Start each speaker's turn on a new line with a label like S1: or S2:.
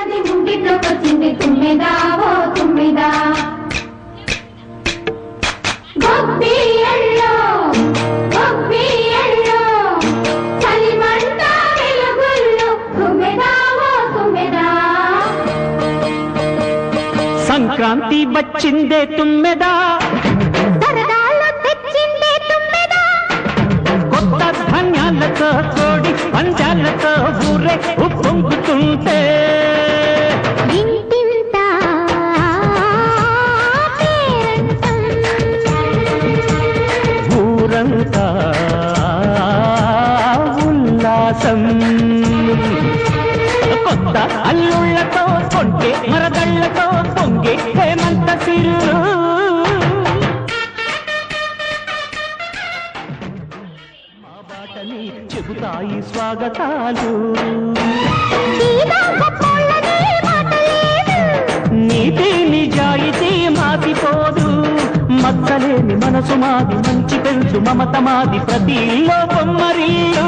S1: సంక్రాంతి ముంగిట్లోకొచ్చింది తుమ్మెదా ఓ తుమ్మెదా గొబ్బియ్యల్లో గొబ్బియ్యల్లో చలిమంట వెలుగుల్లో తుమ్మెదా ఓ తుమ్మెదా
S2: సంక్రాంతి వచ్చిందే తుమ్మెదా
S1: సరదాలో తెచ్చిందే తుమ్మెదా
S2: కొత్త ధాన్యాలతో కోడి పంచాలతో ఊరే ఉప్పొంగుతుంటే
S1: ఇంటింత పేరంటం
S2: ఊరంతా ఉల్లాసం కొత్త అల్లుళ్లతో కొంటే మరదళ్లతో పొంగే హేమంత సిరు మా బాటని చెబుతాయి స్వాగతాలు
S1: సీతాకోళ్ళనే మాటలేదు
S2: నీతి నిజాయితీ మాసిపోదు మచ్చలేని మనసు మాది మంచి పెంచు మమత మాది ప్రతి ఇల్లో బొమ్మరిల్లు